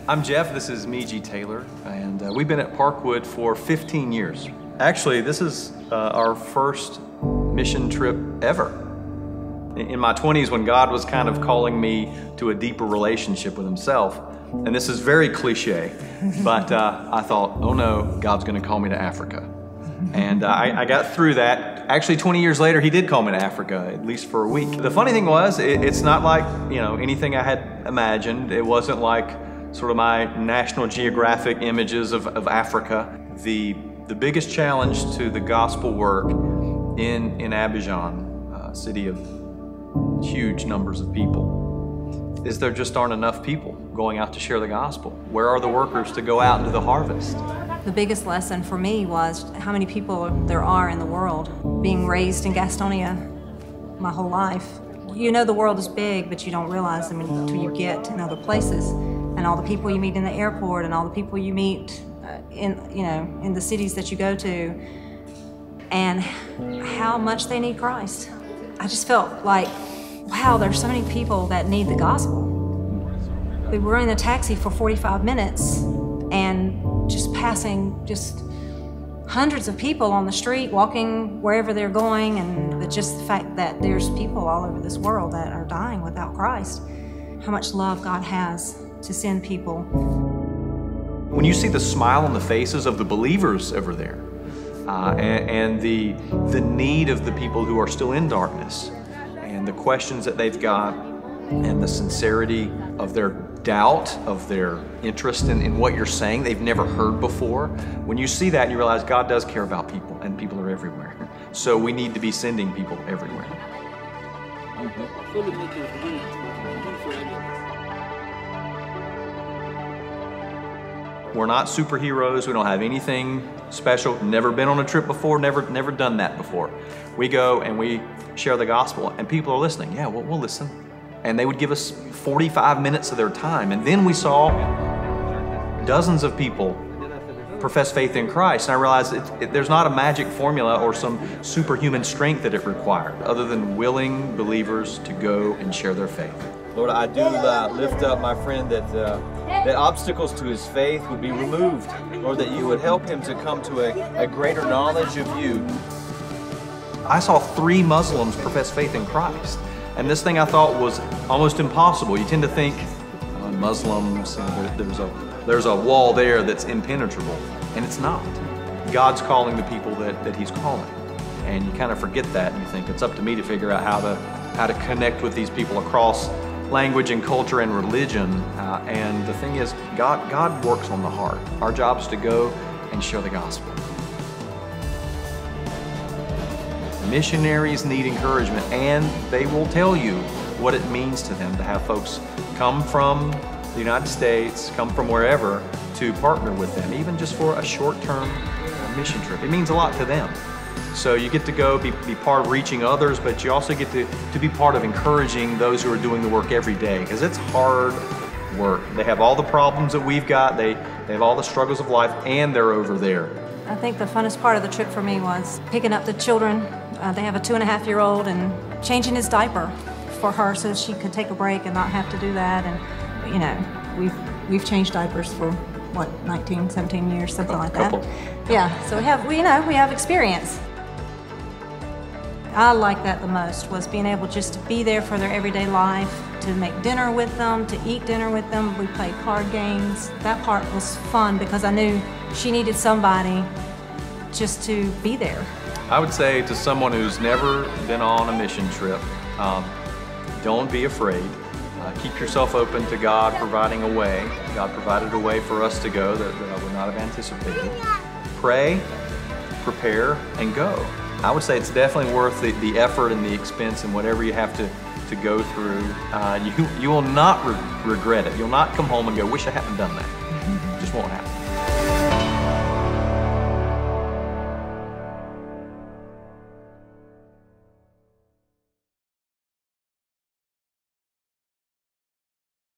I'm Jeff, this is Miji Taylor, and we've been at Parkwood for 15 years. Actually, this is our first mission trip ever. In my 20s, when God was kind of calling me to a deeper relationship with Himself, and this is very cliche, but I thought, oh no, God's gonna call me to Africa. And I got through that. Actually, 20 years later, He did call me to Africa, at least for a week. The funny thing was, it's not like, anything I had imagined. It wasn't like sort of my National Geographic images of Africa. The biggest challenge to the gospel work in Abidjan, a city of huge numbers of people, is there just aren't enough people going out to share the gospel. Where are the workers to go out into the harvest? The biggest lesson for me was how many people there are in the world. Being raised in Gastonia my whole life, the world is big, but you don't realize until you get in other places. And all the people you meet in the airport, and all the people you meet in the cities that you go to, and how much they need Christ. I just felt like, wow, there's so many people that need the gospel. We were in a taxi for 45 minutes and just passing hundreds of people on the street, walking wherever they're going, and just the fact that there's people all over this world that are dying without Christ. How much love God has to send people. When you see the smile on the faces of the believers over there, and the need of the people who are still in darkness, and the questions that they've got, and the sincerity of their doubt, of their interest in what you're saying they've never heard before, when you see that, you realize God does care about people, and people are everywhere. So we need to be sending people everywhere. We're not superheroes. We don't have anything special. Never been on a trip before, never done that before. We go and we share the gospel, and people are listening. Yeah, we'll listen. And they would give us 45 minutes of their time. And then we saw dozens of people profess faith in Christ. And I realized there's not a magic formula or some superhuman strength that it required, other than willing believers to go and share their faith. Lord, I do lift up my friend that obstacles to his faith would be removed. Lord, that you would help him to come to a greater knowledge of you. I saw 3 Muslims profess faith in Christ. And this thing I thought was almost impossible. You tend to think, Muslims, there's a wall there that's impenetrable. And it's not. God's calling the people that He's calling. And you kind of forget that, and you think it's up to me to figure out how to connect with these people across language and culture and religion. And the thing is, God works on the heart. Our job is to go and share the gospel. Missionaries need encouragement, and they will tell you what it means to them to have folks come from the United States, come from wherever, to partner with them, even just for a short-term mission trip. It means a lot to them. So you get to go be part of reaching others, but you also get to be part of encouraging those who are doing the work every day, because it's hard work. They have all the problems that we've got, they have all the struggles of life, and they're over there. I think the funnest part of the trip for me was picking up the children. They have a 2.5-year-old, and changing his diaper for her so she could take a break and not have to do that. And we've changed diapers for what, 19, 17 years, something like that. Yeah, so we have experience. I like that the most, was being able just to be there for their everyday life, to make dinner with them, to eat dinner with them. We played card games. That part was fun because I knew she needed somebody just to be there. I would say to someone who's never been on a mission trip, don't be afraid. Keep yourself open to God providing a way. God provided a way for us to go that I would not have anticipated. Pray, prepare, and go. I would say it's definitely worth the effort and the expense and whatever you have to go through. You will not regret it. You'll not come home and go, wish I hadn't done that. It just won't happen.